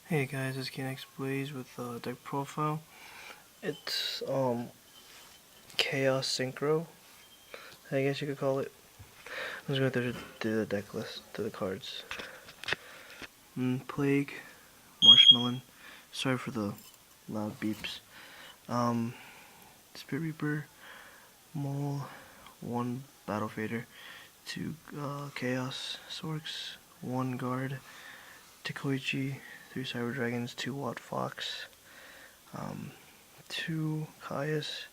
Hey guys, it's Kinex Blaze with deck profile. It's Chaos Synchro, I guess you could call it. I'm just going through the deck list to the cards. Plague, Marshmallow. Sorry for the loud beeps. Spirit Reaper, Mole, 1 Battle Fader, 2 Chaos Sorks, 1 Guard, Takoichi, 3 Cyber Dragons, 2 Watt Fox, 2 Caius,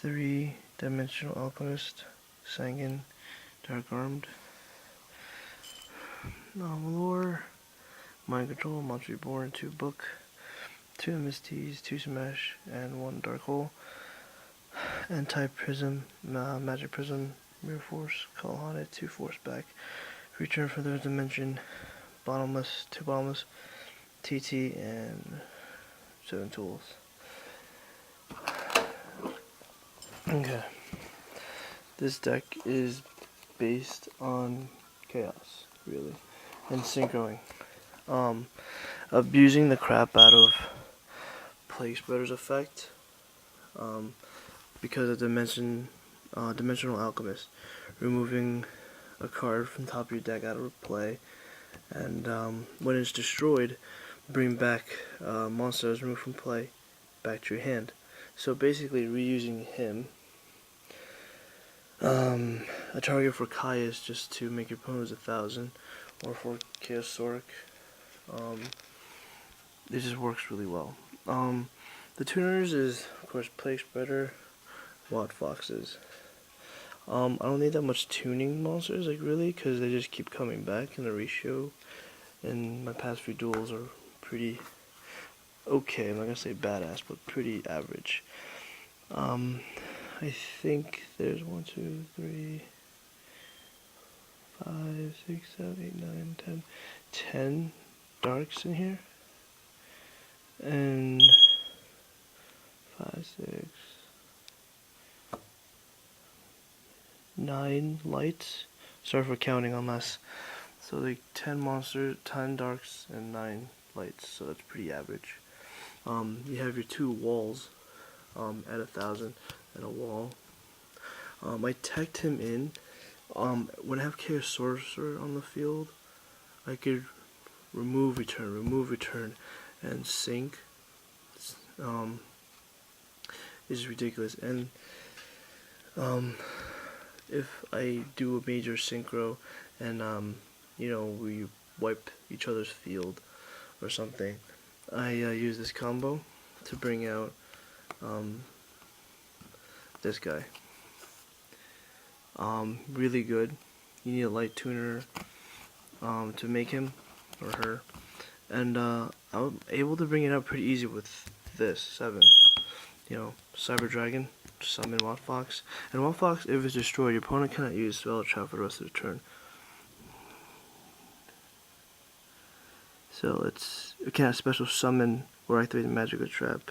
3 Dimensional Alchemist, Sanguine, Dark Armed, Lore, Mind Control, Monster Reborn, 2 Book, 2 Misties, 2 Smash, and 1 Dark Hole, Anti-Prism, Magic Prism, Mirror Force, Call Haunted, 2 Force Back, Return from the Dimension, Bottomless, 2 Bottomless, TT, and 7 Tools. Okay. This deck is based on Chaos, really, and Synchroing. Abusing the crap out of Plague Spreader's effect, because of Dimensional Alchemist, removing a card from top of your deck out of play, and when it's destroyed, bring back monsters removed from play back to your hand. So basically reusing him, a target for Caius just to make your opponents 1,000, or for Chaos Sork. It just works really well. The tuners is, of course, Plague Spreader, Watt Foxes. I don't need that much tuning monsters, like really, because they just keep coming back, and the ratio in my past few duels are pretty okay. I'm not gonna say badass, but pretty average. I think there's 1, 2, 3, 5, 6, 7, 8, 9, 10, 10 darks in here, and 5, 6, 9 lights. Sorry for counting on less. So like 10 monsters, 10 darks, and 9 lights. So that's pretty average. You have your 2 walls at 1,000 and a wall. I teched him in. When I have Chaos Sorcerer on the field, I could remove, return, and sync. Is ridiculous. And if I do a major synchro and we wipe each other's field or something, I use this combo to bring out this guy. Really good. You need a light tuner to make him or her, and I was able to bring it out pretty easy with this 7. Cyber Dragon, summon Watt Fox, and Watt Fox, if it's destroyed, your opponent cannot use Spell Trap for the rest of the turn. So it can't special summon or activate the magical trap,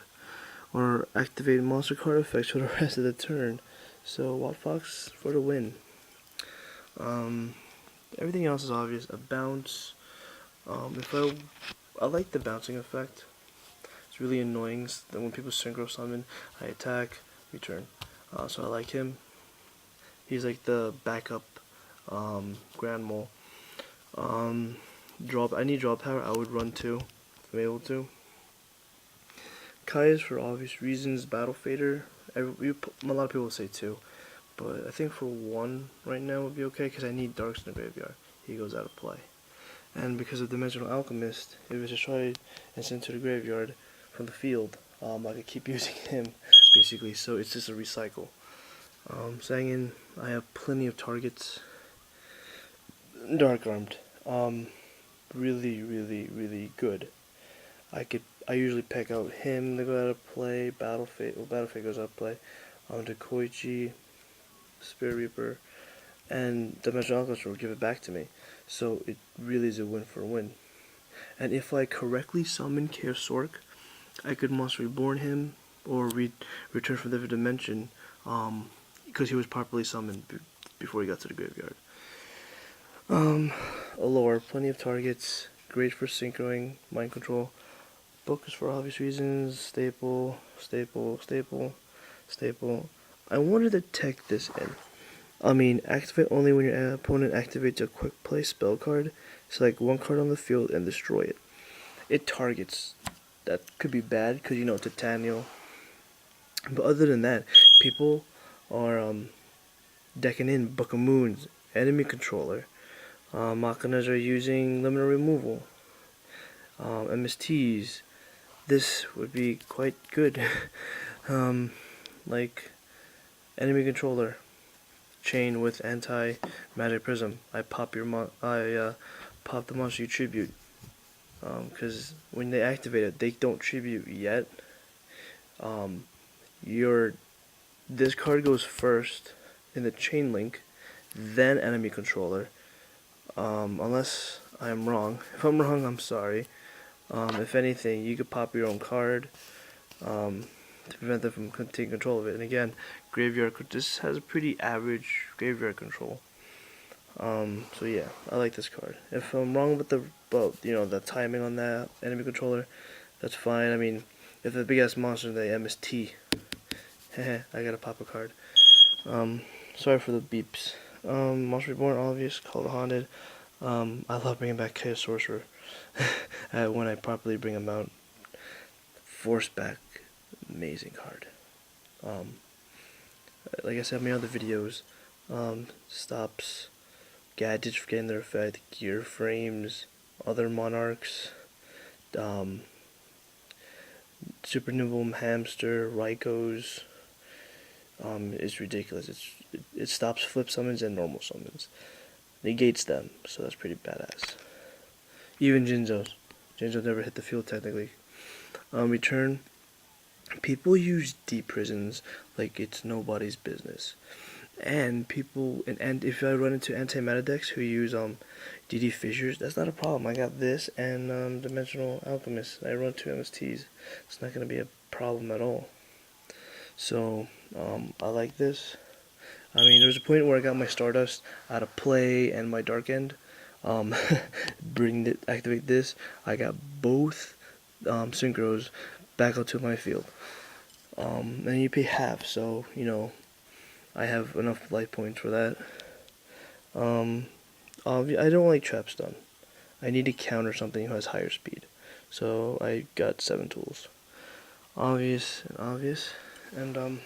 or activate monster card effects for the rest of the turn. So Watt Fox for the win. Everything else is obvious. A bounce. I like the bouncing effect. It's really annoying that when people synchro summon, I attack, return. So I like him. He's like the backup Grand Mole. I need draw power. I would run 2 if I'm able to. Caius, for obvious reasons. Battle Fader. A lot of people say 2, but I think for 1 right now would be okay because I need darks in the graveyard. He goes out of play. And because of Dimensional Alchemist, if it's destroyed and sent to the graveyard from the field, I could keep using him, basically, so it's just a recycle. Sanguine, I have plenty of targets. Dark Armed, really, really, really good. I usually pick out him to go out of play, Battle Fate goes out of play, Takoichi, Spirit Reaper, and Dimensional Alchemist will give it back to me. So it really is a win for a win. And if I correctly summon Chaos Sork, I could Monster Reborn him or return from the different dimension, because he was properly summoned before he got to the graveyard. Allure, plenty of targets. great for synchroing, mind control. Book is for obvious reasons. Staple, staple, staple, staple. I wanted to tech this in. I mean, activate only when your opponent activates a quick play spell card. Select one card on the field and destroy it. It targets. That could be bad because, you know, Titanial. But other than that, people are decking in Book of Moons, enemy controller. Machinas are using liminal removal. MSTs. This would be quite good. Like enemy controller. Chain with anti-magic prism. I pop the monster you tribute. Because when they activate it, they don't tribute yet. This card goes first in the chain link, then enemy controller. Unless I'm wrong. If I'm wrong, I'm sorry. If anything, you could pop your own card to prevent them from taking control of it. And again, graveyard. This has a pretty average graveyard control. So yeah, I like this card. If I'm wrong with the timing on that enemy controller, that's fine. I mean, if the big ass monster, the MST, I gotta pop a card. Sorry for the beeps. Monster Reborn, obvious. Call the Haunted. I love bringing back Chaos Sorcerer when I properly bring him out. Force back, amazing card. Like I said in my other videos, stops gadgets from getting their effect, gear frames, other monarchs, super nimble hamster, Rykos. It's ridiculous. It stops flip summons and normal summons, negates them, so that's pretty badass. Even Jinzo's. Jinzo never hit the field technically. Return. People use deep prisons like it's nobody's business. And people, and if I run into anti-meta decks who use DD Fissures, that's not a problem. I got this and Dimensional Alchemist. I run 2 MSTs. It's not going to be a problem at all. So, I like this. I mean, there was a point where I got my Stardust out of play and my Dark End. Activate this. I got both Synchros back out to my field. And you pay half, so, you know, I have enough life points for that. I don't like Trap Stun. I need to counter something who has higher speed. So I got 7 tools. Obvious and obvious. And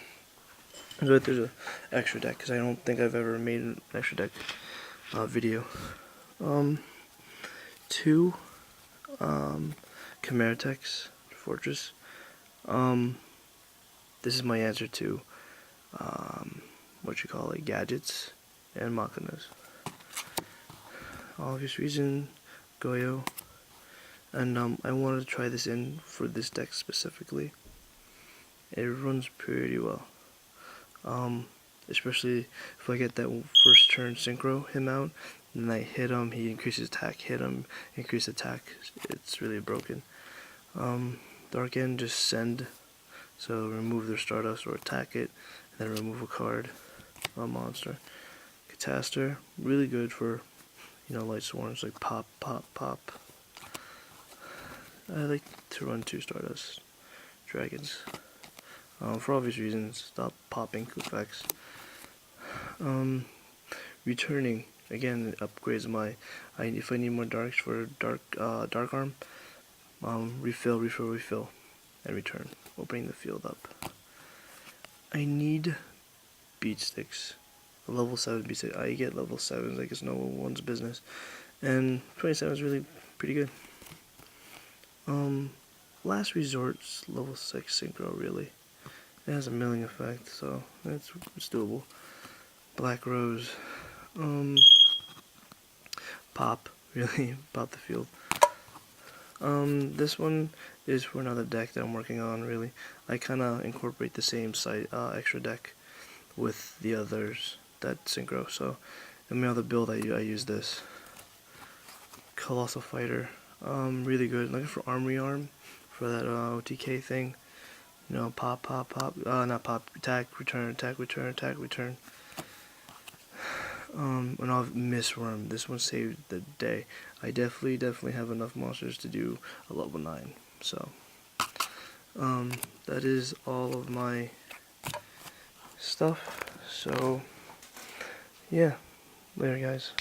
but there's an extra deck, because I don't think I've ever made an extra deck video. 2 Chimeratex Fortress. This is my answer to gadgets and machinas. Obvious reason, Goyo. And I wanted to try this in for this deck specifically. It runs pretty well. Especially if I get that first turn synchro him out, and then I hit him, he increases attack, hit him, increase attack. It's really broken. Dark End, just send. So remove their Stardust or attack it, and then remove a card, a monster. Cataster, really good for, you know, light swarms, like pop, pop, pop. I like to run 2 Stardust dragons. For obvious reasons, stop popping effects. Returning, again, upgrades my, if I need more darks for dark arm, refill, and return. We'll bring the field up. I need beat sticks. A level 7 beat stick. I get level 7s like it's no one's business. And 27 is really pretty good. Last Resort's level 6 synchro, really. It has a milling effect, so it's doable. Black Rose. Pop, really, pop the field. This one is for another deck that I'm working on, really. I kind of incorporate the same extra deck with the others that synchro, so in my other build I use this. Colossal Fighter, really good. Looking for Armory Arm for that OTK thing. You know, pop, pop, pop, not pop, attack, return, attack, return, attack, return. And I'll have Miss Worm. This one saved the day. I definitely have enough monsters to do a level 9. So, that is all of my stuff. So, yeah. Later, guys.